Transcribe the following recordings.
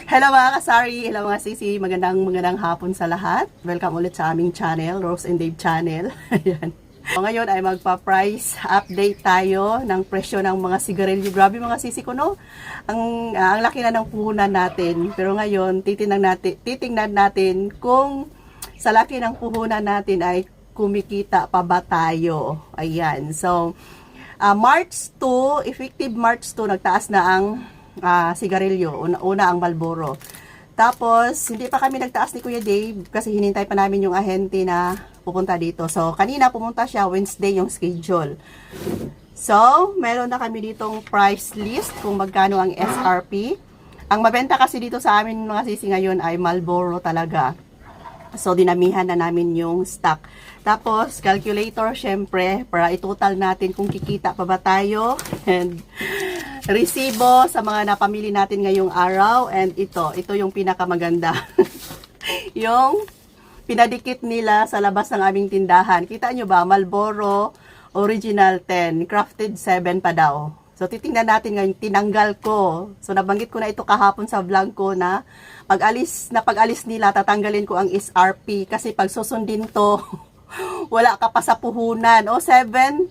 Hello mga kasari, hello mga sisi, magandang hapon sa lahat. Welcome ulit sa aming channel, Rose and Dave channel. Ayan. So, ngayon ay magpa-price update tayo ng presyo ng mga sigarilyo. Grabe mga sisi ko, no? Ang laki na ng puhunan natin. Pero ngayon, titingnan natin kung sa laki ng puhunan natin ay kumikita pa ba tayo. Ayan. So, March 2, effective March 2, nagtaas na ang sigarilyo. Una ang Marlboro. Tapos, hindi pa kami nagtaas ni Kuya Dave kasi hinintay pa namin yung ahente na pupunta dito. So, kanina pumunta siya, Wednesday yung schedule. So, meron na kami ditong price list kung magkano ang SRP. Ang mabenta kasi dito sa amin mga sisi ngayon ay Marlboro talaga. So, dinamihan na namin yung stock. Tapos, calculator, syempre, para itotal natin kung kikita pa ba tayo. And, resibo sa mga napamili natin ngayong araw. And ito yung pinakamaganda. Yung pinadikit nila sa labas ng aming tindahan. Kita nyo ba? Marlboro Original 10, Crafted 7 pa daw. So, titingnan natin ngayon, tinanggal ko. So, nabanggit ko na ito kahapon sa vlog ko na pag-alis nila, tatanggalin ko ang SRP. Kasi pag susundin to, wala ka pa sa puhunan. O, 7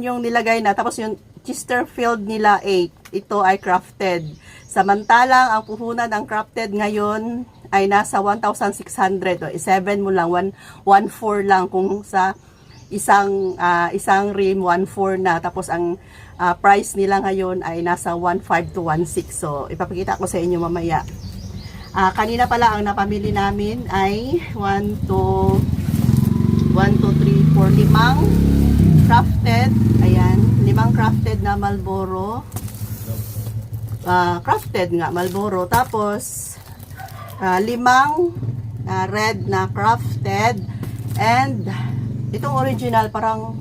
yung nilagay na. Tapos yung Chesterfield nila 8. Ito ay crafted. Samantalang ang puhunan ng crafted ngayon ay nasa 1,600. O, 7 mo lang, 1,4 lang kung sa isang rim 1,4 na. Tapos ang price nila ngayon ay nasa 1,5 to 1,6. So, ipapakita ko sa inyo mamaya. Kanina pala ang napamili namin ay 1, 2, 3, 4, 5 crafted. Ayan, 5 crafted na Marlboro. Crafted nga, Marlboro. Tapos, 5 red na crafted. And, itong original, parang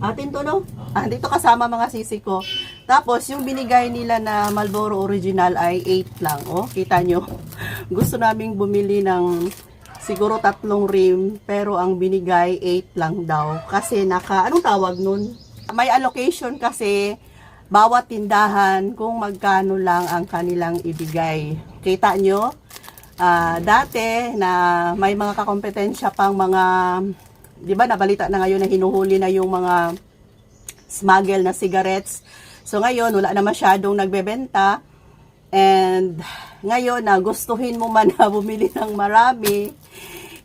atin to, no? Dito kasama mga sisi ko. Tapos, yung binigay nila na Marlboro original ay 8 lang. Oh, kita nyo. Gusto naming bumili ng siguro 3 rim, pero ang binigay 8 lang daw. Kasi anong tawag nun? May allocation kasi bawat tindahan kung magkano lang ang kanilang ibigay. Kita nyo? Dati na may mga kakompetensya pang mga, di ba nabalita na ngayon na hinuhuli na yung mga smuggle na cigarettes. So ngayon, wala na masyadong nagbebenta. And ngayon, gustuhin mo man na bumili ng marami,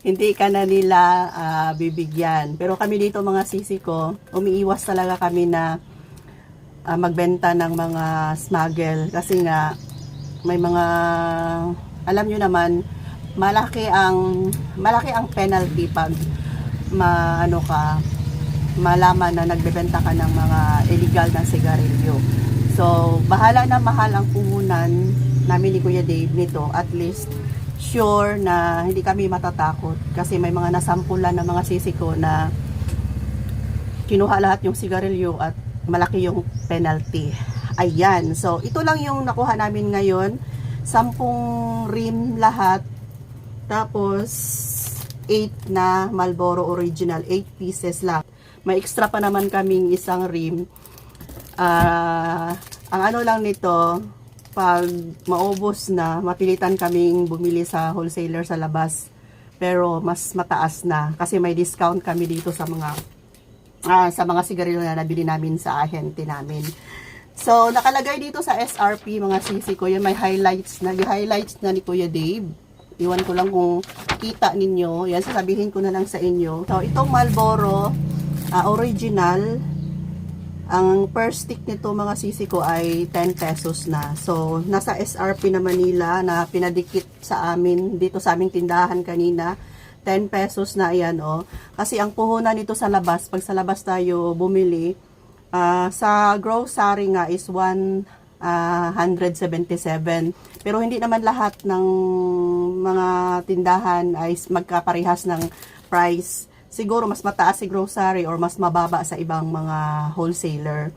hindi ka na nila bibigyan. Pero kami dito mga sisi ko, umiiwas talaga kami na magbenta ng mga smuggle. Kasi nga, may mga, alam nyo naman, malaki ang penalty pag malaman na nagbebenta ka ng mga illegal na sigarilyo. So, bahala na mahal ang puhunan namin ni Kuya Dave nito. At least, sure na hindi kami matatakot. Kasi may mga nasampulan ng mga sisi ko na kinuha lahat yung sigarilyo at malaki yung penalty. Ayan. So, ito lang yung nakuha namin ngayon. 10 rim lahat. Tapos, 8 na Marlboro Original. 8 pieces lang. May extra pa naman kaming isang rim. Ang ano lang nito, pag maubos na, mapilitan kaming bumili sa wholesaler sa labas. Pero mas mataas na kasi may discount kami dito sa mga sigarilyo na nabili namin sa ahente namin. So, nakalagay dito sa SRP mga sisi ko, yan may highlights na ni Kuya Dave. Iwan ko lang kung kita ninyo. Yan, sasabihin ko na lang sa inyo. So, itong Marlboro original, ang per stick nito mga sisi ko ay 10 pesos na. So, nasa SRP naman nila na pinadikit sa amin, dito sa aming tindahan kanina, 10 pesos na yan, oh. Kasi ang puhunan nito sa labas, pag sa labas tayo bumili, sa grocery nga is 177. Pero hindi naman lahat ng mga tindahan ay magkaparehas ng price. Siguro mas mataas si grocery or mas mababa sa ibang mga wholesaler.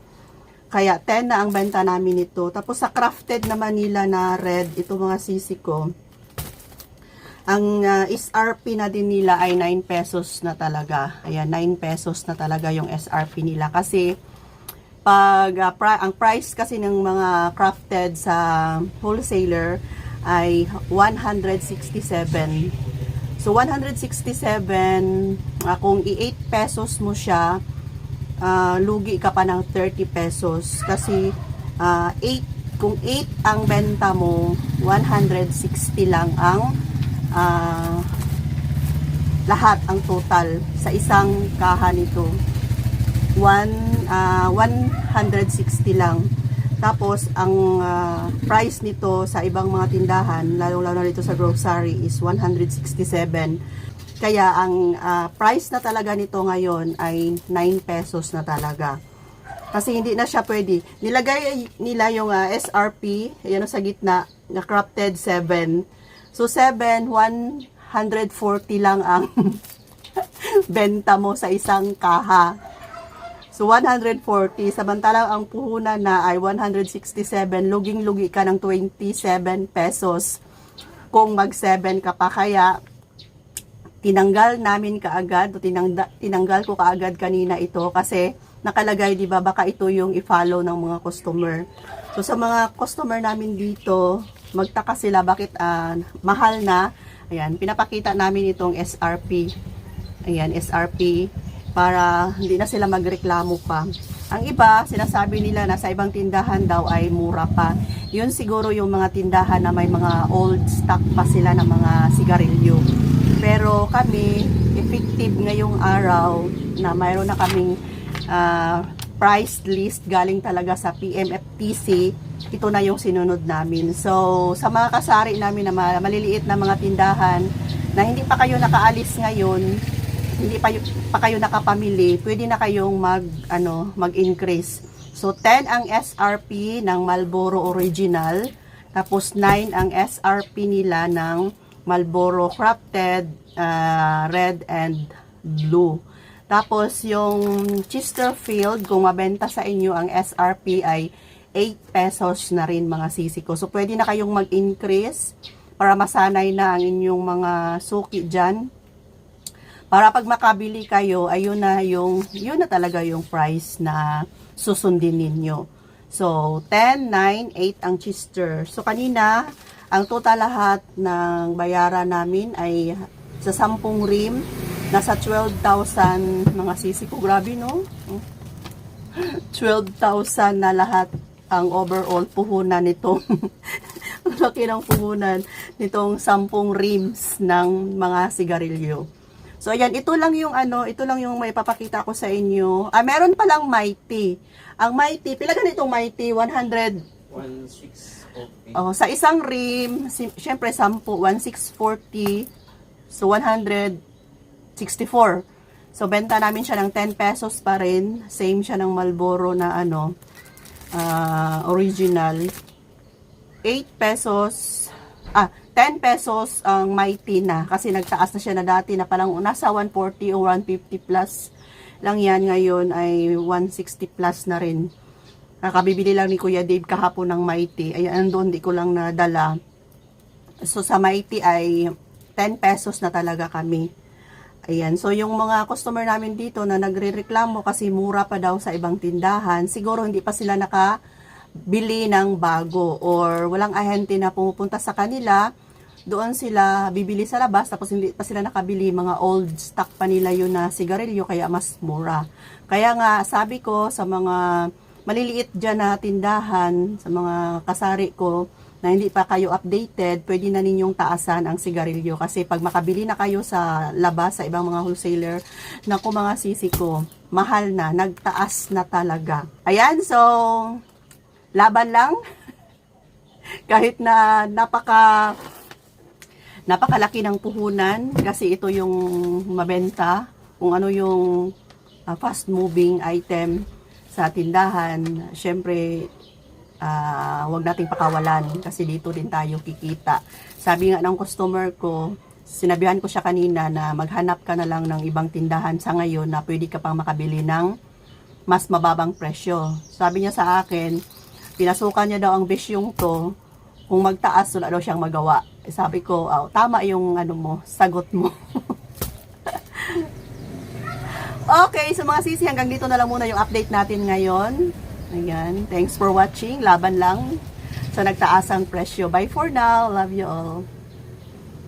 Kaya 10 na ang benta namin ito. Tapos sa crafted naman nila na red, ito mga sisi ko, ang SRP na din nila ay 9 pesos na talaga. Ayan, 9 pesos na talaga yung SRP nila. Kasi ang price kasi ng mga crafted sa wholesaler ay 167. So 167, kung i-8 pesos mo siya, lugi ka pa ng 30 pesos kasi 8, kung 8 ang benta mo, 160 lang ang lahat, ang total sa isang kaha nito. 160 lang. Tapos ang price nito sa ibang mga tindahan, lalo-lalo na dito sa grocery, is 167. Kaya ang price na talaga nito ngayon ay 9 pesos na talaga. Kasi hindi na siya pwede. Nilagay nila yung SRP, ayan sa gitna, na crafted 7. So 7, 140 lang ang benta mo sa isang kaha. So 140, samantalang ang puhunan na ay 167, luging-lugi ka ng 27 pesos kung mag-7 ka pa. Kaya tinanggal namin kaagad, tinanggal ko kaagad kanina ito kasi nakalagay, di ba, baka ito yung i-follow ng mga customer. So sa mga customer namin dito, magtaka sila bakit mahal na. Ayan, pinapakita namin itong SRP. Ayan, SRP, para hindi na sila magreklamo pa. Ang iba, sinasabi nila na sa ibang tindahan daw ay mura pa. Yun siguro yung mga tindahan na may mga old stock pa sila ng mga sigarilyo. Pero kami, effective ngayong araw na mayroon na kaming price list galing talaga sa PMFTC, ito na yung sinunod namin. So, sa mga kasari namin na maliliit na mga tindahan na hindi pa kayo nakaalis ngayon, hindi pa kayo nakapamili, pwede na kayong mag-increase. So 10 ang SRP ng Marlboro Original, tapos 9 ang SRP nila ng Marlboro Crafted Red and Blue. Tapos yung Chesterfield, kung mabenta sa inyo, ang SRP ay 8 pesos na rin mga sisi ko. So pwede na kayong mag-increase para masanay na ang inyong mga suki dyan. Para pag makabili kayo, yun na talaga yung price na susundin ninyo. So, 10, 9, 8 ang Chester. So, kanina, ang total lahat ng bayaran namin ay sa 10 rim, nasa 12,000 mga sisi ko. Grabe, no? 12,000 na lahat ang overall puhunan nitong laki ng puhunan nitong 10 rims ng mga sigarilyo. So, ayan, ito lang yung may papakita ko sa inyo. Meron palang Mighty. Ang Mighty, pila ganitong Mighty? 100? 1,640. Oh, sa isang rim, syempre 10, 1,640. So, 164. So, benta namin siya ng 10 pesos pa rin. Same siya ng Marlboro na original. 8 pesos. 10 pesos ang Mighty na kasi nagtaas na siya na dati na palang nasa 140 o 150 plus lang yan, ngayon ay 160 plus na rin. Kakabibili lang ni Kuya Dave kahapon ng Mighty, ay andun di ko lang nadala. So sa Mighty ay 10 pesos na talaga kami. Ayan, so yung mga customer namin dito na nagrereklamo kasi mura pa daw sa ibang tindahan, siguro hindi pa sila nakabili ng bago or walang ahente na pumupunta sa kanila. Doon sila bibili sa labas, tapos hindi pa sila nakabili, mga old stock pa nila yun na sigarilyo, kaya mas mura. Kaya nga, sabi ko sa mga maliliit dyan na tindahan, sa mga kasari ko, na hindi pa kayo updated, pwede na ninyong taasan ang sigarilyo. Kasi pag makabili na kayo sa labas, sa ibang mga wholesaler, naku mga sisi ko, mahal na, nagtaas na talaga. Ayan, so, laban lang. Kahit na napakalaki ng puhunan kasi ito yung mabenta, kung ano yung fast moving item sa tindahan. Syempre, wag nating pakawalan kasi dito din tayo kikita. Sabi nga ng customer ko, sinabihan ko siya kanina na maghanap ka na lang ng ibang tindahan sa ngayon na pwede ka pang makabili ng mas mababang presyo. Sabi niya sa akin, pinasukan niya daw ang bisyong to, kung magtaas, wala daw siyang magawa. Sabi ko, tama yung sagot mo. Okay, so mga sisi, hanggang dito na lang muna yung update natin ngayon. Ayan. Thanks for watching. Laban lang sa nagtaasang presyo. Bye for now. Love you all.